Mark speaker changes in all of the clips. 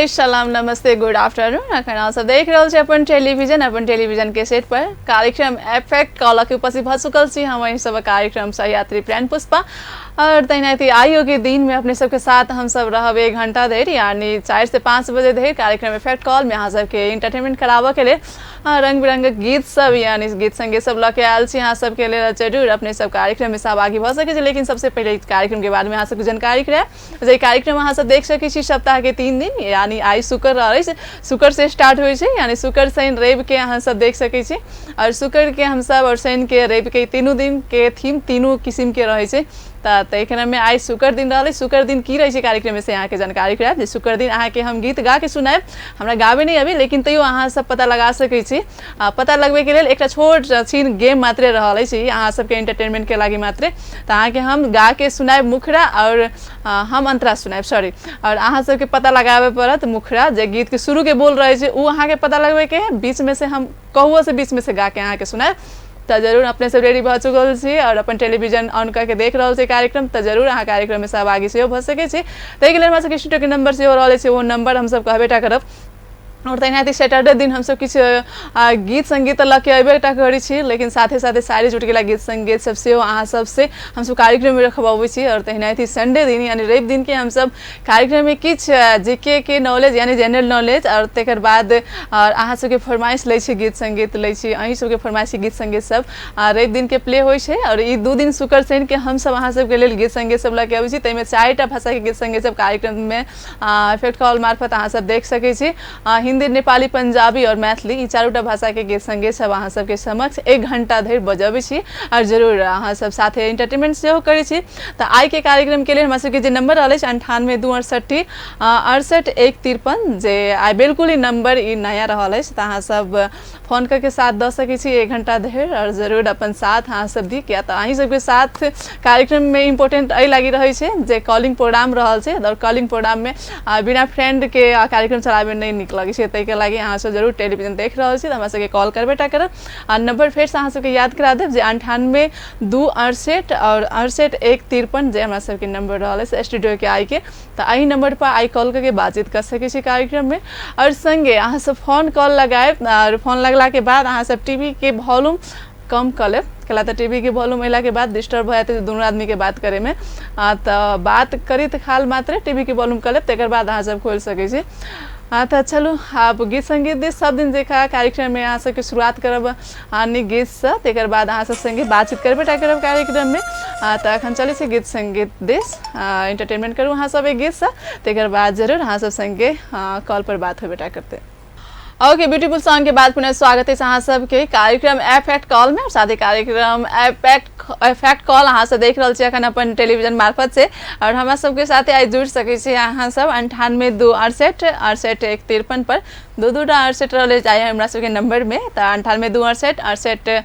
Speaker 1: हाय सलाम नमस्ते good afternoon अखन अहाँ सब देख रहल छी अपन टेलीविजन के सेट पर कार्यक्रम एफेक्ट कॉल के उपस्थित भ चुकल छी हम वही सब कार्यक्रम सहयात्री प्रेम पुष्पा और तैनाती आइयो के दिन में अपने सबके साथ हम सब रहब 1 घंटा धरि यानी 4 से 5 बजे धरि कार्यक्रम इफेक्ट कॉल में अहाँ सबके इंटरटेनमेंट कराबऽ के लिए रंग बिरंग गीत सब यानी गीत संगीत सब लऽ के आयल छी अहाँ सबके लिए जरूर अपने सब कार्यक्रम में सहभागी भऽ सकै छी लेकिन सबसे पहले कार्यक्रम के बारे में अहाँ सबके जानकारी करायब जे कार्यक्रम अहाँ सब देख सकै छी सप्ताह के 3 दिन यानी आई शुक्र रहै शुक्र से स्टार्ट होइ छै यानी शुक्र शनि रवि के अहाँ सब देख सकै छी और शुक्र के हम सब और शनि के रवि के तीनों दिन के थीम तीनों किस्म के रहै छै तै क्रम में आई शुक्र दिन रहलै शुक्र दिन की रहे कार्यक्रम में से अहाँ के जानकारी करायब जे शुक्र दिन अहाँ के हम गीत गा के सुनायब हमरा गावे नहीं अभी लेकिन तैयो अहाँ सब पता लगा सकै छी पता लगबे के लेल एकटा छोट छीन गेम मात्रे रहल छै अहाँ सबके एंटरटेनमेंट के लागि मात्रे त अहाँ के हम गा के सुनायब मुखरा और हम अंतरा सुनायब सॉरी और अहाँ सबके पता लगाबे पड़त मुखरा जे गीत के शुरू के बोल रहे छै उ अहाँ के पता लगबे के बीच में से हम कहुओ से बीच में से गा के अहाँ के सुनायब तो जरूर अपने सब रेडी भ चुकल छी और अपन टेलीविजन ऑन करके देख रहल छी कार्यक्रम तो जरूर अहाँ कार्यक्रम में सहभागी सेहो भ सकै छी ताहि के लेल हमरा सबके स्टूडियो के नंबर सेहो रहल छै वो नंबर हम सब कहबेटा करब और तैनाती सैटरडे दिन हम सब किछ गीत संगीत लऽ के अबेटा करै छी लेकिन साथे साथे सारी चुटकुला गीत संगीत सब सेहो अहाँ सब से हम सब कार्यक्रम में रखबाबै छी और तैनाती संडे दिन यानी रवि दिन के हम सब कार्यक्रम में किछ जीके के नॉलेज यानी जनरल नॉलेज और तकर बाद और अहाँ सबके फरमाइश लै छी गीत संगीत लै छी अहीं सबके फरमाइशी गीत संगीत सब रवि दिन के प्ले होइ छै और ई 2 दिन शुक्र शनि के हम सब अहाँ सबके लेल गीत संगीत सब लऽ के अबै छी तै में 4टा भाषा के गीत संगीत सब कार्यक्रम में इफेक्ट कॉल मार्फत अहाँ सब देख सकै छी हिंदी नेपाली पंजाबी और मैथिली ई चारोटा भाषा के गीत संगीत सब अहाँ सबके समक्ष 1 घंटा धरि बजाबै छी और जरूर अहाँ सब साथे एंटरटेनमेंट सेहो करै छी त आई के कार्यक्रम के लिए हमरा सबके जे नंबर रहल छै 98 268 153 जे आई बिल्कुल ही नंबर ई नया रहल छै त अहाँ सब फोन करके साथ द सकै छी 1 घंटा धरि और जरूर अपन साथ अहाँ सब दी किया त अहीं सबके साथ कार्यक्रम में इम्पोर्टेंट एहि लागि रहै छै जे कॉलिंग प्रोग्राम रहल छै और कॉलिंग प्रोग्राम में बिना फ्रेंड के कार्यक्रम चलाबे नहीं नीक लगे छै तै के लागि अहाँ सब जरूर टेलीविजन देख रहल छी त हमरा सबके कॉल करबेटा करब आ नंबर फेर से अहाँ सबके याद करा देब जे 98 268 और 68 153 जे हमरा सबके नंबर रहल है स्टूडियो के आई के त एही नंबर पर आई कॉल करके बातचीत कर सकै छी कार्यक्रम में और संगे अहाँ सब फोन कॉल लगाएब और फोन लगला के बाद अहाँ सब टीवी के वॉल्यूम कम कर लेब कला तो टीवी के वॉल्यूम अला के बाद डिस्टर्ब हो जाते दोनों आदमी के बात करे में तो बात करी तो खाल मात्र टीवी के वॉल्यूम कर लेब तकर बाद अहाँ सब खोल सकै छी तो चलू आप गीत संगीत दिस सब दिन देखा कार्यक्रम में अहाँ सबके शुरुआत करब नीक गीत से तकर बाद अहाँ सब संगे बातचीत करबेटा करब कार्यक्रम में तो अखन चलै छै गीत संगीत दिस एंटरटेनमेंट करू अहाँ सब एक गीत से तकर बाद जरूर अहाँ सब संगे कॉल पर बात होबेटा करते ओके ब्यूटीफुल सॉन्ग के बाद पुनः स्वागत है अहाँ सबके कार्यक्रम एफेक्ट कॉल में और साथ ही कार्यक्रम एफेक्ट कॉल अहाँ सब देख रहल छी अखन अपन टेलीविजन मार्फत से और हमरा सबके साथे आई जुड़ सकै छी अहाँ सब 98 268 68 153 पर दो 68 रहले जाय हमरा सबके नंबर में तो 98 268 68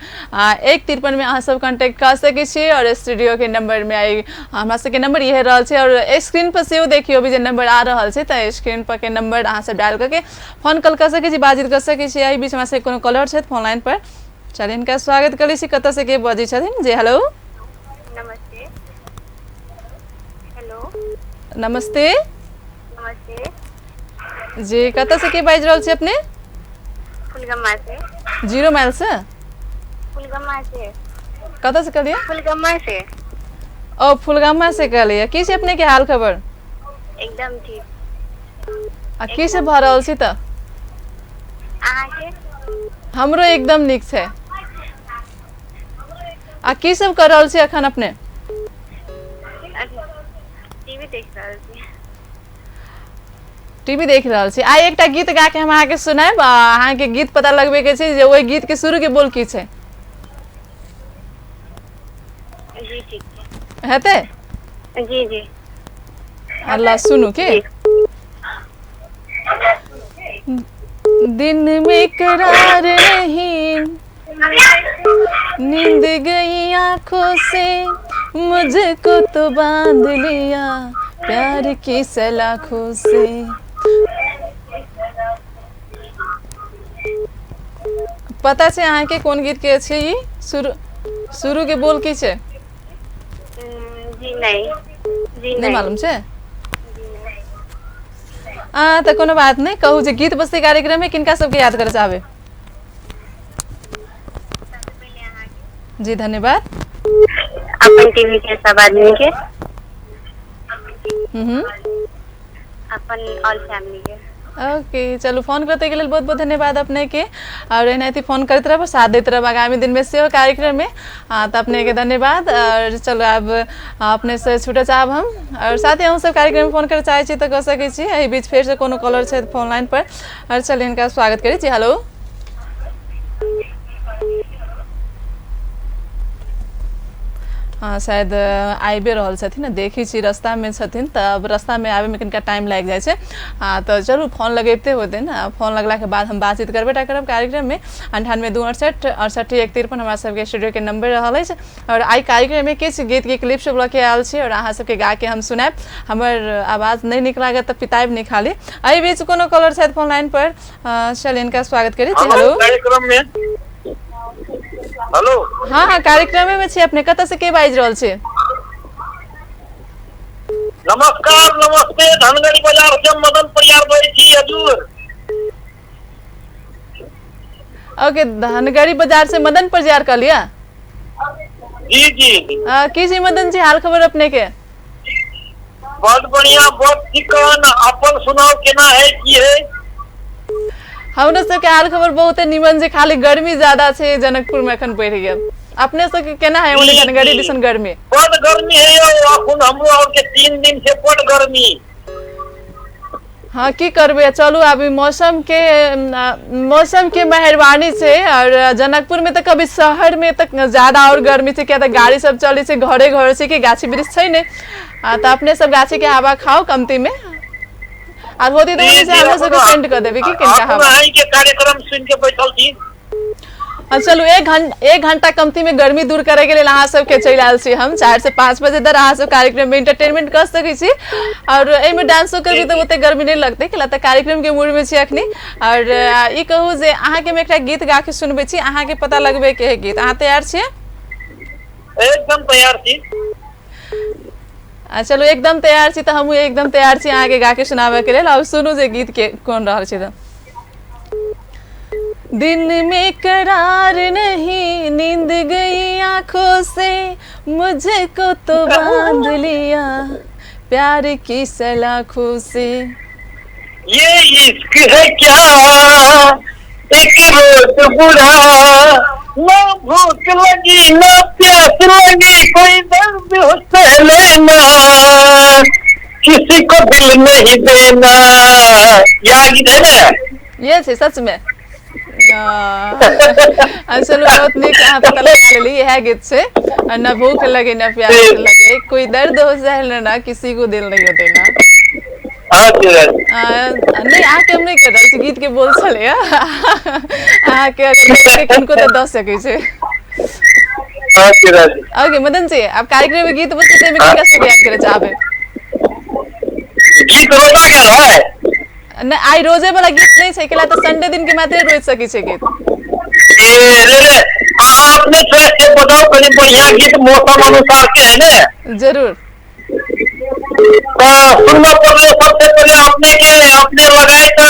Speaker 1: 153 में अहाँ सब कांटेक्ट कर सकै छी और स्टूडियो के नंबर में आई हमरा सबके नंबर इहे रहल छै और स्क्रीन पर सेहो देखियो भी जे नंबर आ रहल छै त स्क्रीन पर के नंबर अहाँ सब डायल करके फोन कॉल कर सकै छी बातचीत कर सकै छी एहि बीच में से कोनो कॉलर छै फोन लाइन पर चलिए इनका स्वागत करै छी कतऽ से के बजै छथिन जी हेलो
Speaker 2: नमस्ते हेलो
Speaker 1: नमस्ते
Speaker 2: नमस्ते
Speaker 1: जी कतऽ से के बाज रहल छी अपने
Speaker 2: फुलगम्मा से
Speaker 1: 0 माइल से
Speaker 2: फुलगम्मा से
Speaker 1: कतऽ से कहलिए
Speaker 2: फुलगम्मा से
Speaker 1: ओ फुलगम्मा से कहलिए की छै अपने के हाल खबर
Speaker 2: एकदम ठीक
Speaker 1: आ की से भऽ रहल छी त
Speaker 2: अहाँ के
Speaker 1: हमरो एकदम निक छै आ की सब कर रहल छी अखन अपने
Speaker 2: टीवी देख रहल छी
Speaker 1: टीवी देख रहल छी आई एकटा गीत गा के हम अहाँ के सुनाएब अहाँ के गीत पता लगबे के छै जे ओइ गीत के शुरू के बोल की छै
Speaker 2: जी ठीक है
Speaker 1: हेते
Speaker 2: जी जी
Speaker 1: अल्लाह सुनू के दिन में करार नहीं नींद गई आंखों से मुझको तो बांध लिया प्यार की सलाखों से पता छै अहाँ के कोन गीत के छै ई शुरू के बोल की छै
Speaker 2: जी नहीं
Speaker 1: नहीं मालूम छै तो कोनो बात नहीं कहू जे गीत बस्ती कार्यक्रम में किनका सबके याद करे चाहबे
Speaker 2: सबसे पहले यहाँ के
Speaker 1: जी धन्यवाद
Speaker 2: अपन टीवी के सब आदमी के अपन ऑल फैमिली के
Speaker 1: ओके चलो फोन करते के लिए बहुत बहुत धन्यवाद अपने के और एनाहिते फोन करते रह साथ देते रह आगामी दिन में से कार्यक्रम में तो अपने के धन्यवाद और चलो अब अपने से छूटे चाहब हम और साथ ही हम सब कार्यक्रम में फोन कर चाहे तो कर सके यही बीच फिर से कोनो कॉलर है फोन लाइन पर और चलिए इनका स्वागत करी जी हेलो हाँ शायद आबे रहल छथिन देखी छी रास्ता में छथिन तो अब रास्ता में आवे में कनिका टाइम लाग जाए तो चलू फोन लगेते होते ना फोन लगला के बाद हम बातचीत करबेटा करब कार्यक्रम में 98 268 68 153 हमारा सबके स्टूडियो के नंबर रहल है और आई कार्यक्रम में किस गीत के क्लिप सब लके आयल छे और अहाँ सबके गा के हम सुनाब हमर आवाज नहीं निक लागत तो पिताब नहीं खाली एहि बीच कोनो कॉलर छथि फोन लाइन पर चलिए इनका स्वागत करी हेलो
Speaker 3: कार्यक्रम में हेलो
Speaker 1: हाँ कार्यक्रम में छी अपने कत से के बाज रहल छे
Speaker 3: नमस्कार नमस्ते धनगढ़ी बाजार से मदन परियार बोलै छी हजूर
Speaker 1: ओके धनगढ़ी बाजार से मदन परियार कर लिया
Speaker 3: जी जी
Speaker 1: की जी मदन जी हाल खबर अपने के
Speaker 3: बहुत बढ़िया बहुत चिकन अपन सुनाओ केना है की है
Speaker 1: हमरा सबके हाल खबर बहुत निमन छै खाली गर्मी ज्यादा छै जनकपुर में एखन बढ़ि गेल अपने सबके केना है ओने धनगढ़ी दिसन गर्मी
Speaker 3: बहुत गर्मी है यो अखन हमरो और के 3 दिन से बहुत गर्मी
Speaker 1: हाँ की करबे चलू अभी मौसम के मेहरबानी से और जनकपुर में तो कभी शहर में तक ज्यादा और गर्मी से क्या गाड़ी सब चले से घरे घर से कि गाछी वृक्ष छै ने तो अपने सब गाछी के हवा खाओ कमती में और होती तो से हम सब सेंड कर देबे की किनका हवा
Speaker 3: हम के कार्यक्रम सुन के बैठल छी
Speaker 1: चलू एक घंटा कमती में गर्मी दूर करे के लिए अहाँ सबके चल आयल छी हम 4 से 5 बजे तक अहाँ सब कार्यक्रम में एंटरटेनमेंट कर सकै छी और एमे डांसो करबी तो ओते गर्मी नहीं लगते कि लता कार्यक्रम के मूड में छी अखनी और ई कहू जे अहाँ के में एकटा गीत गा के सुनबे छी अहाँ के पता लगबे के है गीत अहाँ तैयार छी
Speaker 3: एकदम तैयार छी
Speaker 1: चलो एकदम तैयार छी तो हम एकदम तैयार छी अहाँ के गा के सुनावे के लिए और सुनू जे गीत के कोन रहल छी दिन में करार नहीं नींद गई आंखों से मुझको तो बांध लिया प्यार की सलाखों से
Speaker 3: ये इश्क है क्या एक रोज बुढ़ा ना भूख लगी ना प्यास लगी कोई दर्द हो सह लेना किसी को दिल नहीं देना याद है ना
Speaker 1: ये है सच में चलो बहुत निक अहाँ पता लगा लेली यह गीत से ना भूख लगे ना प्यास लगे कोई दर्द हो सह लेना किसी को दिल नहीं देना नहीं आके हम नहीं कर रहे गीत के बोल चले आके अगर किनको तो दस सके छे ओके मदन जी आप कार्यक्रम में गीत बजते में किनका से याद करे चाहबे
Speaker 3: गीत रोजा गेल है
Speaker 1: नहीं आई रोजे वाला गीत नहीं छै केला तो संडे दिन के मात्र रोज सकी छे गीत
Speaker 3: ए आपने चॉइस से बताओ कहीं बढ़िया गीत मौसम अनुसार के है ना
Speaker 1: जरूर
Speaker 3: तो सुनना पड़े सबसे पहले अपने लगाए तो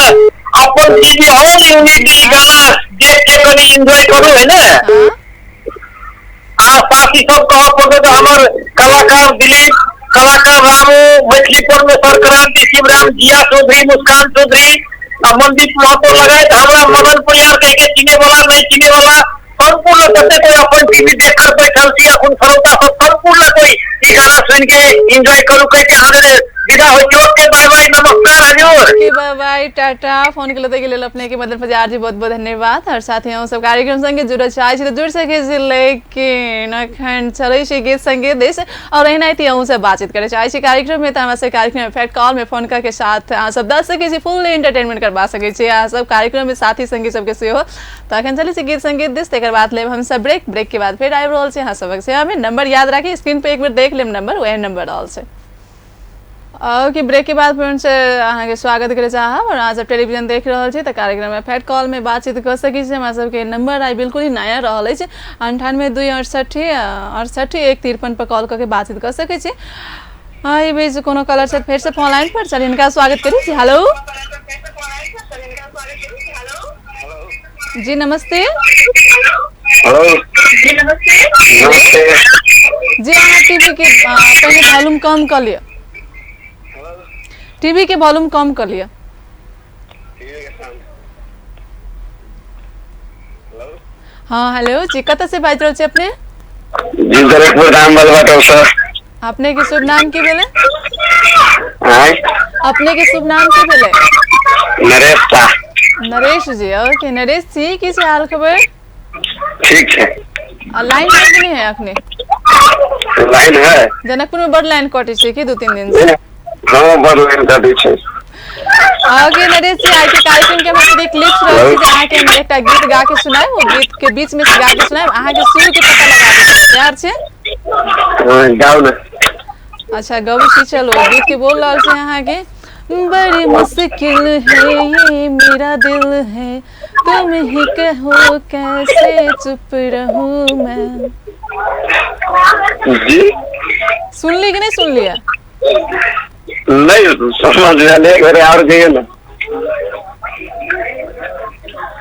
Speaker 3: अपन टीवी हॉल यूनिट गाना देख के कभी एंजॉय करो है ना साथी सब कह पड़े तो हमार कलाकार दिलीप कलाकार रामू मैथिली परमेश्वर क्रांति शिवराम जिया चौधरी मुस्कान चौधरी मनदीप महतो लगाए तो हमारा मदन परियार कह के चिने वाला नहीं चिने वाला संपूर्ण सत्य कोई अपन टीवी देख कर बैठल छी अपन श्रोता सब संपूर्ण कोई गाना सुन के एंजॉय करू कह के हमारे विदा हो ओके बाय बाय नमस्कार हजूर
Speaker 1: okay bye bye tata phone के लिए अपने के मदन परियार जी बहुत बहुत धन्यवाद और साथ ही हम सब कार्यक्रम संगे जुड़े चाहे तो जुड़ सके छी लेकिन अखन चले छी गीत संगीत देश और एनाहिते हम सब बातचीत करे चाहे छी कार्यक्रम में तो हम सब कार्यक्रम में फैक्ट कॉल में फोन करके साथ अहाँ सब दस सके छी फुल एंटरटेनमेंट करवा सके छी अहाँ सब कार्यक्रम में साथी संगी सबके से हो तो अखन चले छी गीत संगीत देश तकर बाद लेब हम सब ब्रेक के बाद फिर आबि रहल छी अहाँ सबक सेवा में नंबर याद राखी स्क्रीन पे एक बार देख लेब नंबर वह नंबर रहल छै ओके ब्रेक के बाद फिर से अहाँ के स्वागत करे चाहब और अहाँ सब टेलीविजन देख रहल छी तो कार्यक्रम में फैक्ट कॉल में बातचीत कर सकी छी हमरा सबके नंबर आई बिल्कुल ही नया रहल है 98 2 68 68 153 पर कॉल करके बातचीत कर सके छी हाँ ये बीच कोनो कलर से फिर से फोन लाइन पर चलिए इनका स्वागत करी जी। हेलो जी नमस्ते।
Speaker 3: हेलो नमस्ते।
Speaker 1: जी अहाँ टीवी के पहले वॉल्यूम कम कर लिया, टीवी के वॉल्यूम कम कर लिया। हाँ हेलो जी कत से बात रहल छी अपने?
Speaker 3: जी दरकपुर नाम बलबाटो सर।
Speaker 1: अपने के शुभ नाम की भेले?
Speaker 3: हां
Speaker 1: अपने के शुभ नाम की भेले?
Speaker 3: नरेश सा।
Speaker 1: नरेश जी। ओके नरेश जी की हाल खबर?
Speaker 3: ठीक है।
Speaker 1: लाइन है कि नहीं है अखने?
Speaker 3: लाइन है।
Speaker 1: जनकपुर में बड़ लाइन कटे छे कि 2-3 दिन से?
Speaker 3: हाँ बड़ लाइन कटे छे।
Speaker 1: ओके नरेश जी आज के कार्यक्रम के मतलब एक क्लिप रहल छी जे अहाँ के हम एकटा गीत गा के सुनाए, वो गीत के बीच में से गा के सुनाए, अहाँ के सुर के पता लगा देब। तैयार छे?
Speaker 3: हां गाओ ना।
Speaker 1: अच्छा गाओ छी, चलो गीत के बोल रहल छी अहाँ के। बड़ी मुश्किल है ये मेरा दिल है, तुम ही कहो कैसे चुप रहूं मैं।
Speaker 3: जी
Speaker 1: सुन ली कि नहीं सुन लिया?
Speaker 3: नहीं समझ में नहीं, घरे और गए ना।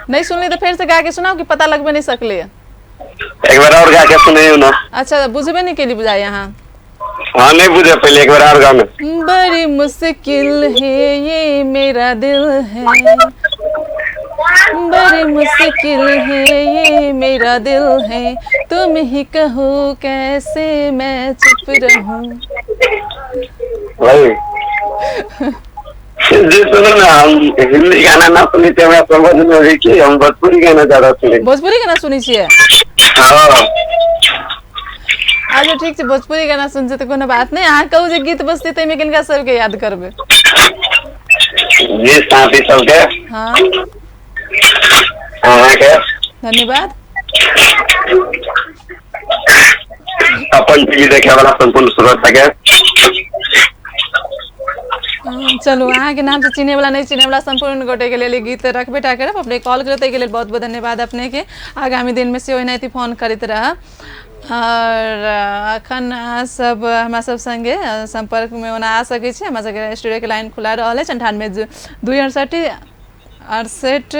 Speaker 1: नहीं सुन ली तो फिर से गा के सुनाओ कि पता लगबे नहीं सकले?
Speaker 3: एक बार और गा के सुनाइयो ना।
Speaker 1: अच्छा बुझबे नहीं के लिए बुझाई यहाँ?
Speaker 3: हाँ नहीं बुझे, पहले एक बार और गाना।
Speaker 1: बड़ी मुश्किल है ये मेरा दिल है, बड़ी मुश्किल है ये मेरा दिल है, तुम ही कहो कैसे मैं चुप रहूं।
Speaker 3: भाई जी सुनो ना, हम हिंदी गाना ना सुनते हमें समझ में नहीं कि हम भोजपुरी गाना ज्यादा सुने।
Speaker 1: भोजपुरी गाना सुनी छिए?
Speaker 3: हाँ
Speaker 1: अच्छा ठीक है भोजपुरी गाना सुन से तो कोनो बात नहीं। अहाँ कहू जे गीत बजते तै में किनका सबके याद करबे?
Speaker 3: जी साथी सबके।
Speaker 1: हाँ
Speaker 3: हाँ के
Speaker 1: धन्यवाद।
Speaker 3: अपन टीवी देखे वाला संपूर्ण श्रोता के।
Speaker 1: चलो अहाँ के नाम से चिने वाला नहीं चिने वाला संपूर्ण गोटे के लिए गीत रखबे टा करब। अपने कॉल करते के लिए बहुत बहुत धन्यवाद अपने के। आगामी दिन में से ओहिनाइती फोन करते रह। और अखन सब हमारा सब संगे संपर्क में ओना आ सके छी। हमरा सबके स्टूडियो के लाइन खुला रहल है 98 268 68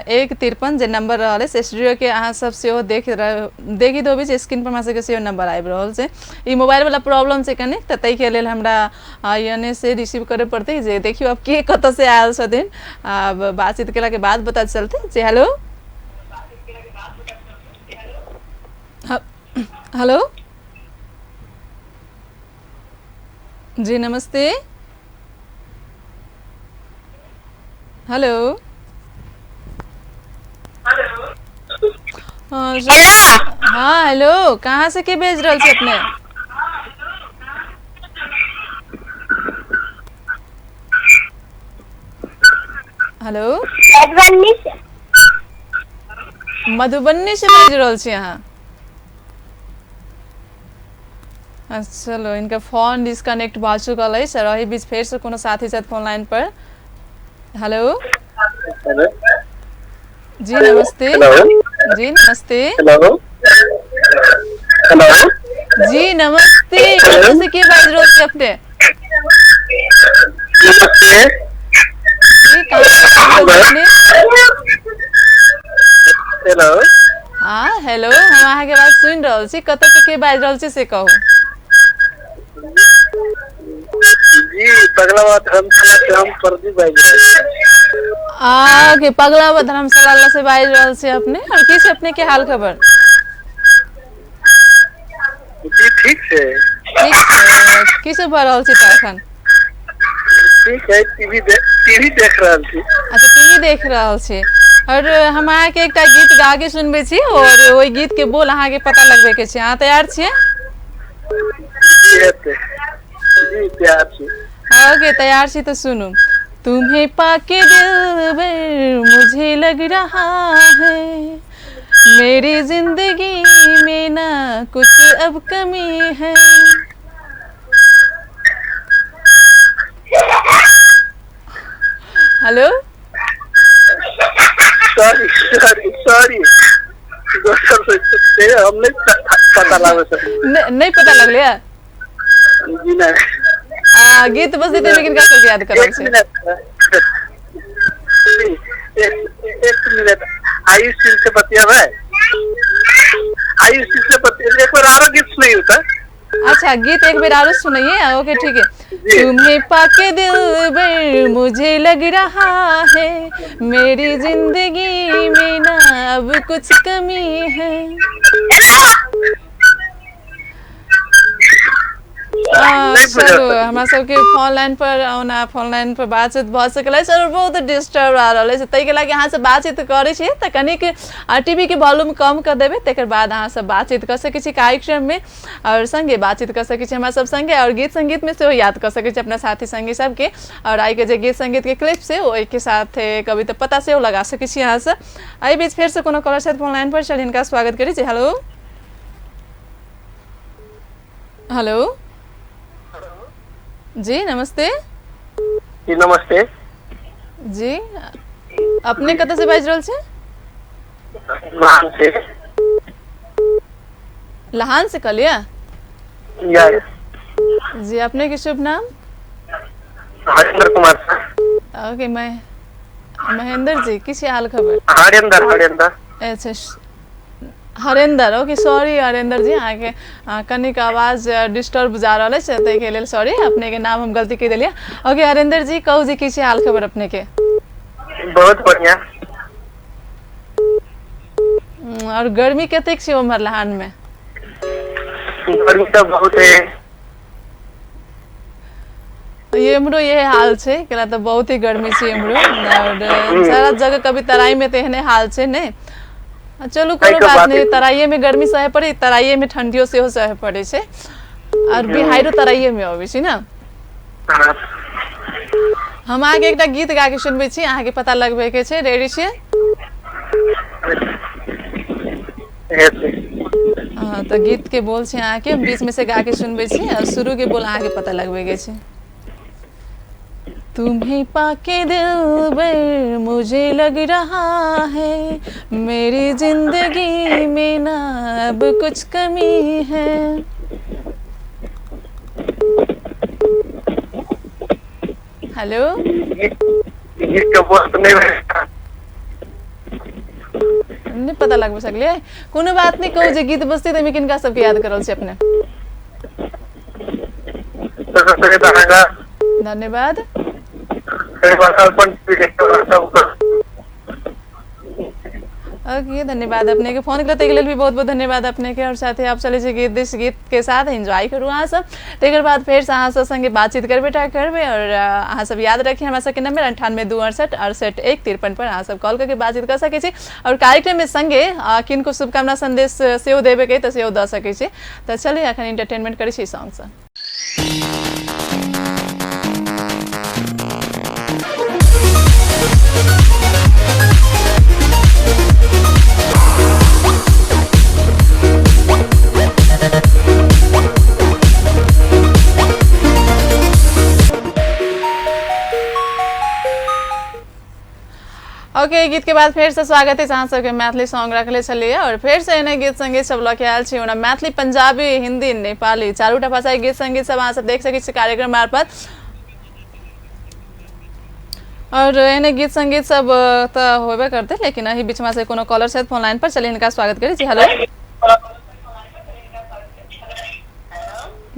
Speaker 1: 153 जे नंबर रहल है स्टूडियो के अहाँ सब से देखी दो भी स्क्रीन पर हमरा सबके से नंबर आबि रहल छै। ई मोबाइल वाला प्रॉब्लम छै कनी त तै के लेल हमरा एने से रिसीव करे पड़ते जे देखियो अब के कत से आयल छथिन। अब बातचीत केला के बाद पता चलते। जी हेलो हेलो जी नमस्ते। हेलो हाँ हेलो कहाँ से के भेज रहल छी अपने? हेलो मधुबनी से भेज रहल छी अहाँ? चलो इनका फोन डिस्कनेक्ट भ चुकल है सर। रही बीच फिर से कोनो साथी साथ फोन लाइन पर। हेलो जी नमस्ते। जी नमस्ते। जी नमस्ते। कहाँ से के बात रहल छी अपने? जी कहाँ से बात रहल छी?
Speaker 3: हेलो
Speaker 1: हाँ हेलो हम अहाँ के बात सुन रहल छी। कत के बाज रहल छी से कहू।
Speaker 3: जी पगलावा धर्मशाला से हम प्रदीप बाज रहल छी।
Speaker 1: के पगलावा धर्मशाला से बाज रहल छी अपने। और की छै अपने के हाल खबर?
Speaker 3: जी ठीक है।
Speaker 1: ठीक छै। की सब भ रहल छी त एखन?
Speaker 3: ठीक है टीवी देख रहल छी।
Speaker 1: अच्छा टीवी देख रहल छी। और हम अहाँ के एकटा गीत गा के सुनबे छी और ओई गीत के बोल अहाँ के पता लगबे के छै। अहाँ तैयार छियै?
Speaker 3: जी तैयार छी।
Speaker 1: ओके तैयार छी तो सुनो। तुम्हें पाके दिल भर मुझे लग रहा है, मेरी जिंदगी में ना कुछ अब कमी है। हेलो
Speaker 3: सॉरी हम नहीं पता लगा
Speaker 1: नहीं पता लग लिया?
Speaker 3: जी ना
Speaker 1: गीत बस देते लेकिन का सब याद करल
Speaker 3: एक
Speaker 1: छै
Speaker 3: मिनट एक मिनट आयुष सिंह से बतिया है आयुष सिंह से बतिया एक बार आरो गीत सुनाइए तो
Speaker 1: अच्छा गीत एक बार और सुनाइए ओके ठीक है तुम्हें पाके दिल भर मुझे लग रहा है मेरी जिंदगी में ना अब कुछ कमी है चलो हमरा सबके फोन लाइन पर ओना फोन लाइन पर बातचीत भ सकल है और बहुत डिस्टर्ब आ रहा है तै के लागी अहाँ से बातचीत करे छी त कनिक टीवी के वॉल्यूम कम कर देबे तकर बाद अहाँ सब बातचीत कर सकै छी कार्यक्रम में और संगे बातचीत कर सकै छी हमरा सब संगे और गीत संगीत में से याद कर सकै छी अपना साथी संगी सबके और आई के जे गीत संगीत के क्लिप से ओइ के साथ कभी तो पता से लगा सकै छी अहाँ से आई बीच फिर से कोनो कॉलर साथ फोन लाइन पर चलिए इनका स्वागत करी छी हेलो हेलो जी नमस्ते
Speaker 3: जी नमस्ते
Speaker 1: जी अपने कतऽ से बाजि रहल छी
Speaker 3: नाम से
Speaker 1: लहान से कहलिए
Speaker 3: यस
Speaker 1: जी अपने के शुभ नाम
Speaker 3: हरेंद्र कुमार सर
Speaker 1: ओके मैं महेंद्र जी किसी हाल खबर
Speaker 3: हरेंद्र
Speaker 1: अच्छा हरेंद्र ओके सॉरी हरेंद्र जी आगे कनिक आवाज डिस्टर्ब जा रहा है तै के लेल सॉरी अपने के नाम हम गलती कह दिलिए ओके हरेंद्र जी कहू जी किसी हाल खबर अपने के
Speaker 3: बहुत बढ़िया
Speaker 1: और गर्मी कतेक छै उम्हर लहान में
Speaker 3: गर्मी तो बहुत है
Speaker 1: ये हमरो ये हाल छै केला तो बहुत ही गर्मी छै हमरो और सारा जगह कभी तराई में तेहने हाल छै ने चलू कोनो बात नहीं तराइये में गर्मी सहे पड़े तराइये में ठंडियो से सहे पड़े छै और बिहाइरो तराइये में आबै छै ना हम आगे एकटा गीत गा के सुनबै छी अहाँ के पता लगबे के छै रेडी छियै हां तो गीत के बोल छै अहाँ के बीच में से गा के सुनबै छी और शुरू के बोल अहाँ के पता लगबे के छै तुम्हें पाके दिल भर मुझे लग रहा है मेरी जिंदगी में ना अब कुछ कमी है हेलो नहीं पता लग सकलिए कोनो बात नहीं कहू जे गीत बजते त किनका सबके याद करल छै अपने धन्यवाद ओके धन्यवाद अपने के फोन करते के लिए भी बहुत बहुत धन्यवाद अपने के और साथ ही आप चले छी गीत दिस गीत के साथ एंजॉय करू अहाँ सब तकर बाद फिर से अहाँ सब संगे बातचीत करबे और अहाँ सब याद रखिए हमारा सबके नंबर 98 268 68 153 पर अहाँ सब कॉल करके बातचीत कर सके छी और कार्यक्रम में संगे किनको शुभकामना संदेश सेहो देबे के त सेहो द सके छी त चलिए अखन एंटरटेनमेंट करै छी सॉन्ग से ओके गीत के बाद फिर से स्वागत है अहाँ सबके मैथिली सॉन्ग रखले छलिए और फिर से एने गीत संगीत सब लऽ के आयल छी ओना मैथिली पंजाबी हिंदी नेपाली चारूटा भाषा गीत संगीत सब अहाँ सब देख सकै छी कार्यक्रम मार्फत और एने गीत संगीत सब तो होबे करते लेकिन अही बीच में से कोनो कॉलर से फोन लाइन पर चलिए इनका स्वागत करी जी हेलो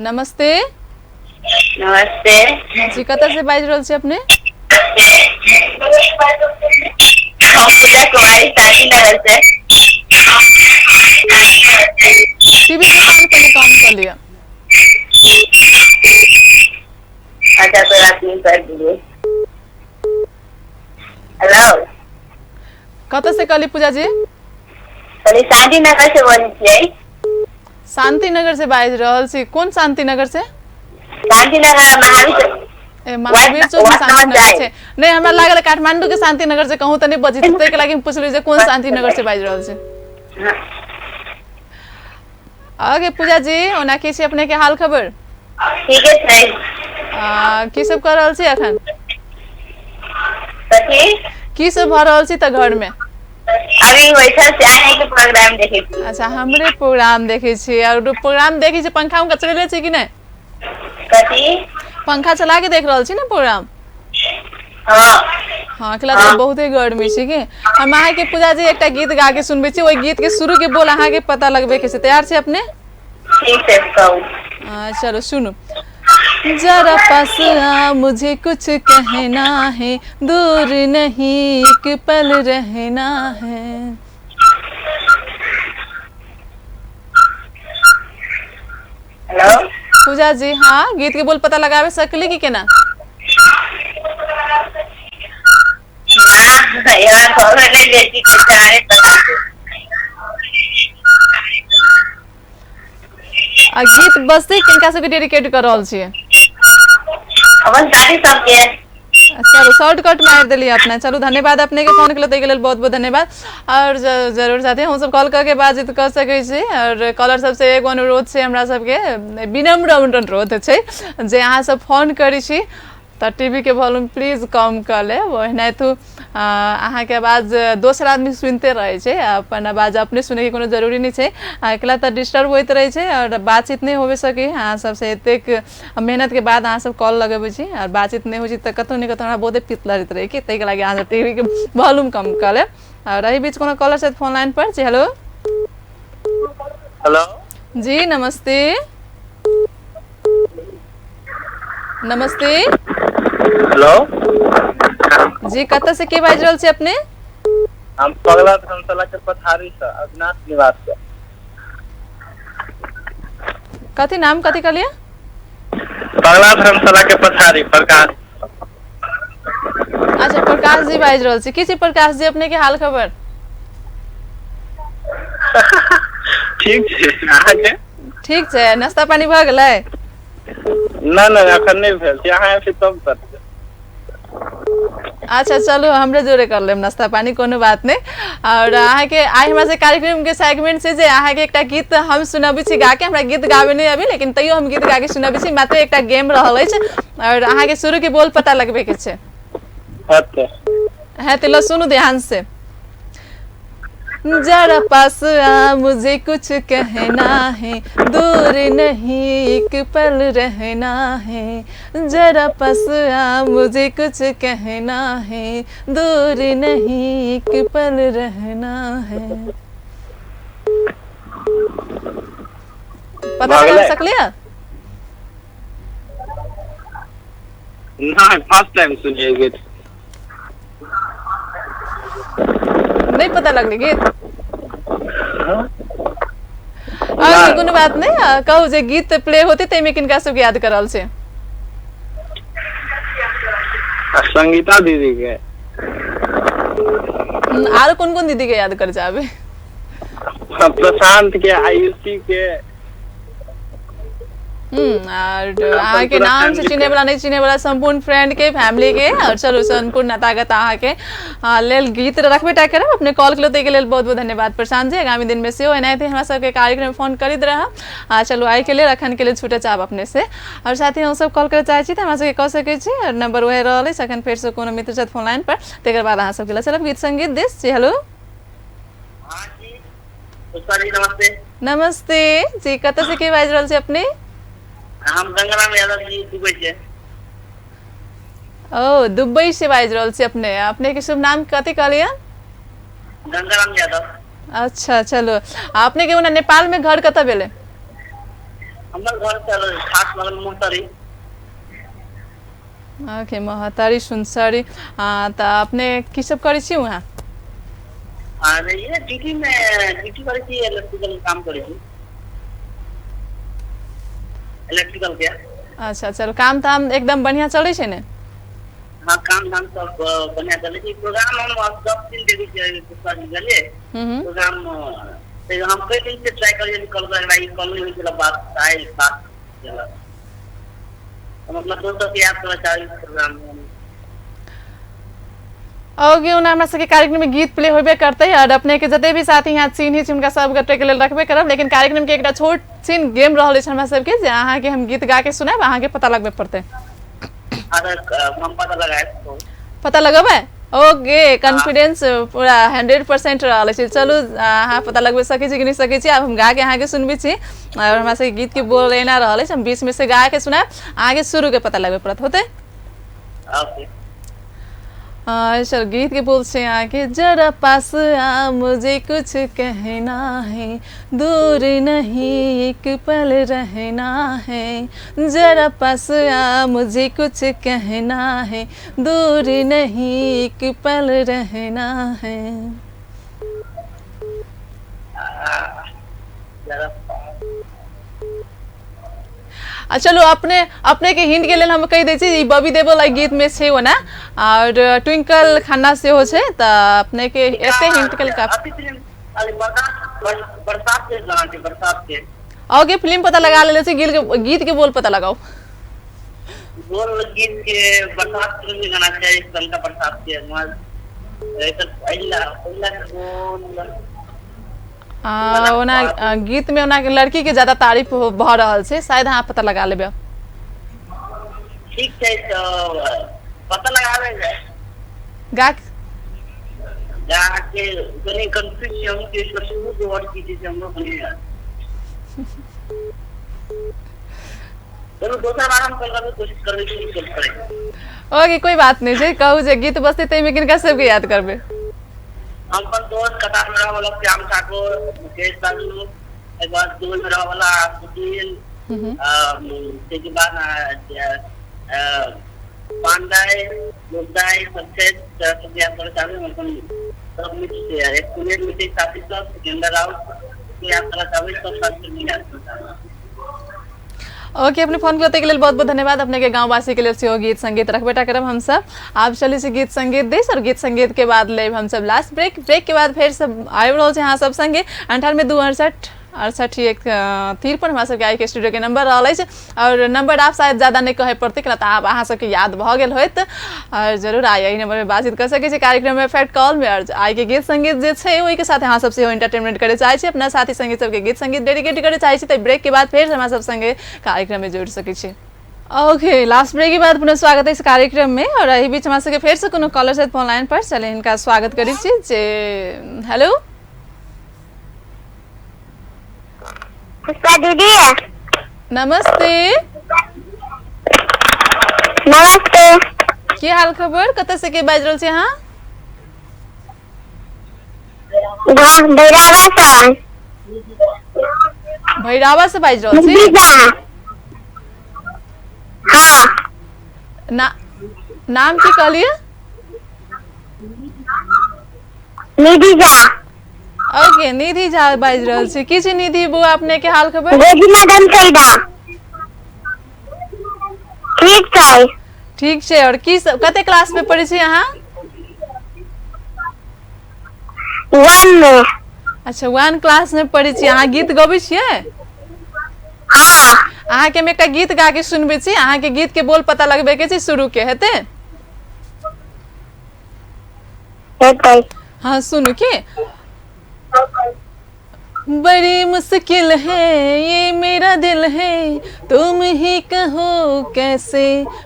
Speaker 1: नमस्ते
Speaker 2: नमस्ते
Speaker 1: जी कतऽ से बाजि रहल छी अपने
Speaker 2: पूजा कुमारी शांतिनगर से
Speaker 1: टीवी के साउंड पहले कम कर लिया
Speaker 2: अच्छा तो रात में कर दीजिए हेलो
Speaker 1: कतऽ से कहली पूजा जी
Speaker 2: शांतिनगर से बोलै छियै
Speaker 1: शांतिनगर से बाजि रहल छी कोन शांतिनगर से
Speaker 2: शांतिनगर
Speaker 1: महावीर चौक में शांतिनगर से नहीं हमरा लागल काठमांडू के शांतिनगर से कहूं तनी बजी तै के लागि पूछलु जे कोन शांतिनगर से बाजि रहल छै आगे पूजा जी ओना की छै अपने के हाल खबर
Speaker 2: ठीक है
Speaker 1: की सब कर रहल छी अखन
Speaker 2: कथी
Speaker 1: की सब भ रहल छी त घर में
Speaker 2: अभी बैठल से आने के प्रोग्राम देखे छी
Speaker 1: अच्छा हमरे प्रोग्राम देखे छी और प्रोग्राम देखै छी पंखा उनका चलेले छी कि नहीं
Speaker 2: कथी?
Speaker 1: पंखा चला के देख रहल छी ना प्रोग्राम?
Speaker 2: हाँ
Speaker 1: हाँ खिला तो बहुते गर्मी छी के हम अहाँ के पूजा जी एकटा गीत गा के सुनबे छी ओई गीत के शुरू के बोल अहाँ के पता लगबे के से तैयार छी अपने?
Speaker 2: ठीक है कहूँ।
Speaker 1: चलो सुनो। जरा पास आ मुझे कुछ कहना है, दूर नहीं एक पल रहना है।
Speaker 2: हेलो
Speaker 1: पूजा जी हाँ गीत के बोल पता लगावे सकली कि केना?
Speaker 2: ना यार खबर नहीं बेटी के चाहे पता
Speaker 1: गीत बजते किनका सबके डेडिकेट कर रहल छियै?
Speaker 2: अपन दादी सबके।
Speaker 1: चलो शॉर्टकट मार दिलिए अपने। चलो धन्यवाद अपने के फोन के लिए बहुत बहुत धन्यवाद। और जरूर साथी हम सब कॉल करके बातचीत कर सकै छी। और कॉलर सबसे एगो अनुरोध छै हमरा सबके विनम्र अनुरोध छै जे अहाँ सब फोन करी छी तो टीवी के वॉल्यूम प्लीज कम कर ले। नहीं तो अहाँ के आवाज दोसर आदमी सुनते रहे छे, अपन आवाज अपने सुने के कोनो जरूरी नहीं छे। एकला तो डिस्टर्ब होते रहे छे और बातचीत नहीं होबे सके। अहाँ सबसे एतेक मेहनत के बाद अहाँ सब कॉल लगेबे छी और बातचीत नहीं हो छी तो कतौ नहीं कतौ हमरा बहुते पित लड़त रहे कि तै के लागि अहाँ टीवी के वॉल्यूम कम कर ले। और रही बीच कोनो कॉलर से फोन लाइन पर जी। हेलो
Speaker 3: हेलो
Speaker 1: जी नमस्ते। नमस्ते
Speaker 3: हेलो
Speaker 1: जी कत से के बाज रहल छी अपने?
Speaker 3: हम पगला धर्मशाला के पथारी से अविनाश निवास से।
Speaker 1: कथी नाम कथी कहलिए?
Speaker 3: पगला धर्मशाला के पथारी प्रकाश।
Speaker 1: अच्छा प्रकाश जी बाज रहल छी। की छी प्रकाश जी अपने के हाल खबर?
Speaker 3: ठीक छै अहाँ के?
Speaker 1: ठीक छै। नाश्ता पानी भ गेलै?
Speaker 3: ना ना अखन नहीं भेल छै, अहाँ एबे तब करते।
Speaker 1: अच्छा चलो हमरे जोरे कर लेम नाश्ता पानी कोनो बात नहीं। और अहाँ के आई हमरा से कार्यक्रम के सेगमेंट से जे अहाँ के एकटा गीत हम सुनाबी छी गा के। हमरा गीत गावे नहीं अभी लेकिन तैयो हम गीत गा के सुनाबी छी। मात्र एकटा गेम रहल अछि और अहाँ के शुरू के बोल पता लगबे के छै।
Speaker 3: अच्छा
Speaker 1: है तो लो सुनो ध्यान से। जरा पास आ मुझे कुछ कहना है, दूर नहीं एक पल रहना है। जरा पास आ मुझे कुछ कहना है, दूर नहीं एक पल रहना है। पता लगा सकलिए?
Speaker 3: ना फर्स्ट टाइम सुनिए गीत।
Speaker 1: नहीं पता लगले गीत? और कोनो बात नहीं कहू जे गीत प्ले होते तै में किनका सब याद करल छे?
Speaker 3: संगीता दीदी के।
Speaker 1: आरो कौन-कौन दीदी के याद कर जाबे?
Speaker 3: प्रशांत के, आयुषी के।
Speaker 1: और अहाँ के नाम से चिने वाला नहीं चिने वाला संपूर्ण फ्रेंड के फैमिली के और चलो संपूर्ण नातागत अहाँ के लेल गीत रखबे टा करब। अपने कॉल के के लेल बहुत बहुत धन्यवाद प्रशांत जी। आगामी दिन में से एनाहिते हमरा सबके कार्यक्रम फोन करैत रह। चलो आई के लिए रखन के लिए छूटे चाहब अपने से। और साथ ही हम सब कॉल करे चाहे छी त हमरा सबके कह सकै छी और नंबर वह रहल अछि। अखन फेर से कोनो मित्र साथ फोन लाइन पर तेकर बाद अहाँ सबके लिए चलब गीत संगीत देश जी। हेलो
Speaker 3: हां जी पुष्पा जी नमस्ते।
Speaker 1: नमस्ते जी कत से के बाज रहल छी अपने?
Speaker 3: हम गंगाराम यादव जी दुबई से।
Speaker 1: ओ दुबई से बाज रहल छी अपने। अपने के शुभ नाम कथी कहलिए?
Speaker 3: गंगाराम यादव।
Speaker 1: अच्छा चलो अपने के ओना नेपाल में घर कत भेले?
Speaker 3: हमर घर चल खास मगन मोहतरी।
Speaker 1: ओके मोहतरी सुनसरी। त अपने की सब करै छी वहां?
Speaker 3: अरे ये ड्यूटी करे छी, इलेक्ट्रिकल काम करे छी। इलेक्ट्रिकल के। अच्छा
Speaker 1: चलो काम धाम एकदम बढ़िया चले छे ने?
Speaker 3: हाँ काम धाम सब बढ़िया चले छी। प्रोग्राम हम 10 दिन देवी के पुष्पा जी गले प्रोग्राम ते हम कई दिन से ट्राई करिए कॉल करे भाई कॉल नहीं होइला बात आइल बात चला। मतलब दोस्तों के याद करना चाहिए प्रोग्राम में।
Speaker 1: ओके उना हमरा सबके कार्यक्रम में गीत प्ले होबे करते और अपने के जते भी साथी यहाँ सीन हिच उनका सब गटे के लेल रखबे करब। लेकिन कार्यक्रम के एकटा छोट सीन गेम रहल अछि हमरा सबके जे अहाँ के हम गीत गा के सुनाब अहाँ के पता लगबे पड़ते।
Speaker 3: अरे हम पता लगाए तो
Speaker 1: पता लगबे? ओके कॉन्फिडेंस पूरा 100% रहल छै। चलू अहाँ पता लगबे सकै छी कि नहीं सकै छी, आब हम गा के अहाँ के सुनबी छी और हमरा से गीत के बोल एना रहल छै, हम बीच में से गा के सुनाब, आगे शुरू के पता लगबे पड़त होते।
Speaker 2: ओके
Speaker 1: चल गीत के बोल से आके जरा पास आ मुझे कुछ कहना है, दूर नहीं एक पल रहना है, जरा पास आ मुझे कुछ कहना है, दूर नहीं एक पल रहना है। चलो अपने के हिंट के लिए हम कह दै छी ई बॉबी देओल गीत में छै ओना और ट्विंकल खन्ना से हो छै त अपने के एते हिंट के
Speaker 2: अभी फिल्म अरे बरसात के गाना छै, बरसात के
Speaker 1: ओके फिल्म पता लगा ले छी, गीत के बोल पता लगाओ।
Speaker 2: बोल गीत के बरसात फिल्म के गाना छै, इस फिल्म का बरसात के मत तो पहला बोल
Speaker 1: ओना गीत में ओना लड़की के ज्यादा तारीफ भ रहल छै, शायद अहाँ पता लगा लेबे।
Speaker 2: ठीक है तो पता लगा लेंगे
Speaker 1: गा
Speaker 2: जाके बने कंफ्यूज हम के शुरू जो और की चीज हम लोग बने चलो दूसरा बार हम कल करने की कोशिश करने की कोशिश करेंगे।
Speaker 1: ओके कोई बात नहीं छै, कहू जे गीत बजते तै में किनका सबके याद करबे।
Speaker 2: हम पर दोस्त कतार में रहा वाला श्याम ठाकुर, मुकेश बाबू, एक बार दूर में रहा वाला सुशील, के बाद पांडाय, मुद्दाय, सचेत, सब याद कर चाहे मतलब सब मिक्स है, एक कुनेर मिट्टी साथी सब गेंदा राउत के याद कर चाहे सब साथ में याद कर चाहे।
Speaker 1: ओके अपने फोन करते के लिए बहुत बहुत धन्यवाद। अपने के गांववासी के लिए से गीत संगीत रख बेटा करब हम सब। आप चलिए से गीत संगीत देश और गीत संगीत के बाद ले हम सब लास्ट ब्रेक के बाद फिर सब आबि रहल छै अहाँ सब संगे 98 268 एक 53 हमरा सबके आई के स्टूडियो के नंबर रहल छै और नंबर आप शायद ज्यादा नहीं कहे पड़ते कि आप अहाँ सबके याद भ गेल होत और जरूर आई यही नंबर में बातचीत कर सके छी कार्यक्रम में फैक्ट कॉल में। और आई के गीत संगीत जे छै ओहि के साथ अहाँ सब से एंटरटेनमेंट करे चाहे छी, अपना साथी संगी सबके गीत संगीत डेडिकेट करे चाहे छी, तो ब्रेक के बाद फिर हमरा सब संगे कार्यक्रम में जोड़ सके छी। ओके लास्ट ब्रेक के बाद पुनः स्वागत है इस कार्यक्रम में और यही बीच हमारे सबके फिर से कोनो कॉलर से फोन लाइन पर चले इनका स्वागत करी छी जे हेलो
Speaker 4: पुष्पा दीदी
Speaker 1: नमस्ते
Speaker 4: नमस्ते
Speaker 1: की हाल खबर कत से के बाज रहल छी अहाँ? भैरावा से बाज रहल छी? नाम की कहलिए?
Speaker 4: निधि झा।
Speaker 1: ओके निधि झा बाज रहल छी। की छी निधि बुआ अपने के हाल खबर?
Speaker 4: ठीक छै।
Speaker 1: ठीक छै और की सब कते क्लास में पढ़ै छी अहाँ?
Speaker 4: 1 में।
Speaker 1: अच्छा 1 क्लास में पढ़ै छी। अहाँ गीत गबै छियै?
Speaker 4: हाँ।
Speaker 1: अहाँ के हम एकटा गीत गा के सुनबै छी, अहाँ के गीत के बोल पता लगबे के छै, शुरू के हेते?
Speaker 4: हेतै।
Speaker 1: हाँ सुनू की बड़ी मुश्किल है ये मेरा दिल है, तुम ही कहो कैसे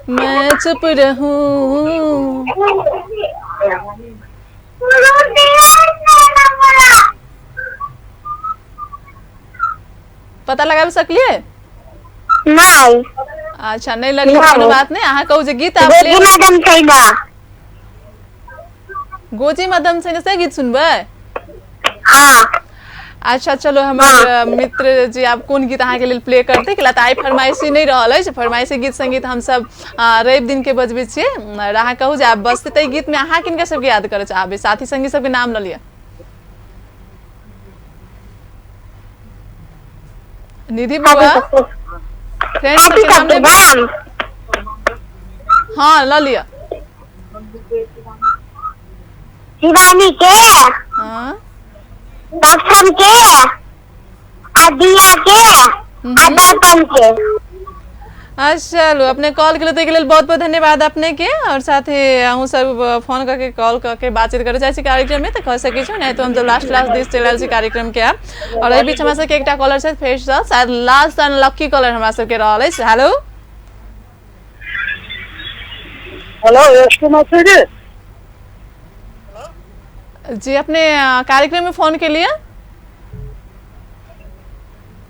Speaker 1: मैं चुप रहूं। पता लगा सकलिए?
Speaker 4: नहीं।
Speaker 1: अच्छा नहीं लगी कोनो बात नहीं। अहाँ कहू जे गीत आप ले गोजी मदम से गीत सुनबै?
Speaker 4: हाँ।
Speaker 1: अच्छा चलो हमारे मित्र जी आप कौन गीत अहाँ के लिए प्ले करते कि आई फरमाइशी नहीं रहल है, फरमाइशी गीत संगीत हम सब रवि दिन के बजबे छे। अहाँ कहू जे आप बजते तई गीत में अहाँ किनका सबके याद करे चाहबे, साथी संगी सबके नाम ल लिया। निधि बुआ फ्रेंड्स सबके नाम ले। हाँ ल लिया।
Speaker 4: शिवानी के,
Speaker 1: हाँ
Speaker 4: दर्शन के, अदिया के, अदर्पण के।
Speaker 1: अच्छा चलो अपने कॉल के लिए बहुत बहुत धन्यवाद अपने के और साथ ही हम सब फोन करके कॉल करके बातचीत करे चाहे कार्यक्रम में तो कह सके छो, नहीं तो हम जब लास्ट दिस चल रहा कार्यक्रम के और एहि बीच हमरा सबके एकटा कॉलर से फेर से शायद लास्ट एंड लकी कॉलर हमरा सबके रहल है। हेलो
Speaker 3: हेलो एसके मैसेज
Speaker 1: जी अपने कार्यक्रम में फोन के लिए।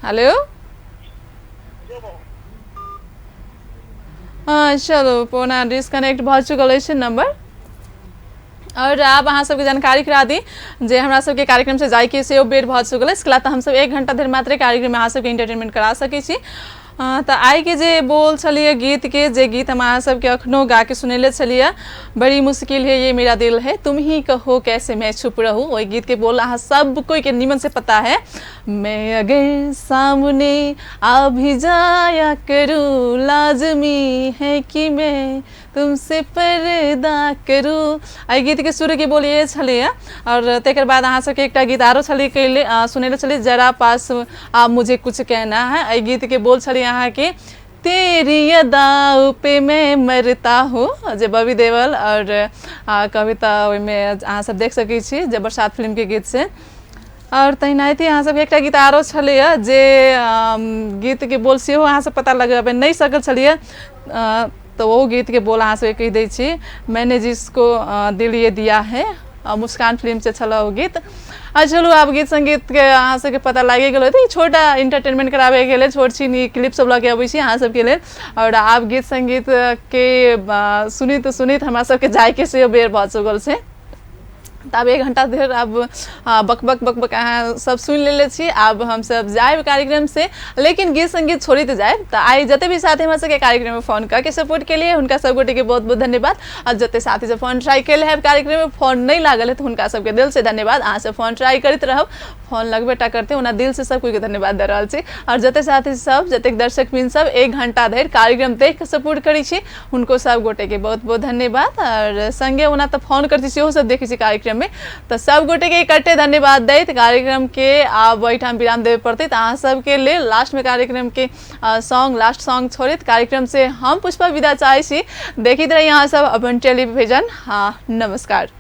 Speaker 1: हेलो हाँ चलो पुनः डिस्कनेक्ट भ चुकल है नंबर। और आप अहाँ सबके जानकारी करा दी जे हमरा सबके कार्यक्रम से जाय के से बेर भ चुकल है। इसके बाद हम सब 1 घंटा देर मात्र कार्यक्रम में अहाँ सबके इंटरटेनमेंट करा सकै छी। तो आई के जे बोल छलिए गीत के जे गीत हम अहाँ सबके अखनो गा के सुनेले छलिए बड़ी मुश्किल है ये मेरा दिल है तुम ही कहो कैसे मैं चुप रहूं। वही गीत के बोल अहाँ सब कोई के निमन से पता है। मैं अगर सामने आ भी जाया करूं लाजमी है कि मैं तुमसे पर्दा करूं। आई गीत के शुरू के बोल ये छलिए। और तेकर बाद अहाँ सबके एकटा गीत आरो छलिए कैले सुनेले छलिए जरा पास मुझे कुछ कहना है। आई गीत के बोल छलिए अहाँ के तेरी अदाओं पे मैं मरता हूँ जे बॉबी देओल और कविता में अहाँ सब देख सकै छी जे बरसात फिल्म के गीत से। और तहिनाइते अहाँ सब एकटा गीत आरो छलिए जे गीत के बोल सेहो अहाँ सब पता लगाबे नहीं सकल छलिए। तो वो गीत के बोल अहाँ सब कह दै छी मैंने जिसको दिल ये दिया है मुस्कान फिल्म से छला वो गीत। चलू आब गीत संगीत के अहाँ सबके पता लागे गेल होतै छोटा इंटरटेनमेंट कराबे के लेल छोट छीन क्लिप सब लगे अबै छी अहाँ सबके लेल। और आब गीत संगीत के सुनित हमरा सबके जाय के से बेर भ चुकल छै। तो अब 1 घंटा देर अब बक बक बक बक अहाँ सब सुन लेले छी। अब हम सब जाए कार्यक्रम से लेकिन गीत संगीत छोड़ी तो जाए। तो आई जते भी साथी हमरा सबके कार्यक्रम में फोन करके सपोर्ट के लिए उनका सब गोटे के बहुत बहुत धन्यवाद। और जते साथी से फोन ट्राई कैले है कार्यक्रम में फोन नहीं लागल है तो उनका सबके दिल से धन्यवाद। अहाँ सब फोन ट्राई करते रहब फोन लगबेटा करते उन्हें दिल से सब कोई के धन्यवाद दे रहा छी। और जते साथी सब जते दर्शक बिन सब 1 घंटा धरि कार्यक्रम देख के सपोर्ट करी छी उनको सब गोटे के बहुत बहुत धन्यवाद। और संगे उन्हें तो फोन करती सेहो सब देखी छी कार्यक्रम में तो सब गोटे के इकट्ठे धन्यवाद दैत कार्यक्रम के आब ओहिठाम विराम देवे पड़ते। तो अहाँ सबके लिए लास्ट में कार्यक्रम के लास्ट सॉन्ग छोड़ित कार्यक्रम से हम पुष्पा विदा चाहे छी। देखित रही अहाँ सब अपन टेलीविजन। हाँ नमस्कार।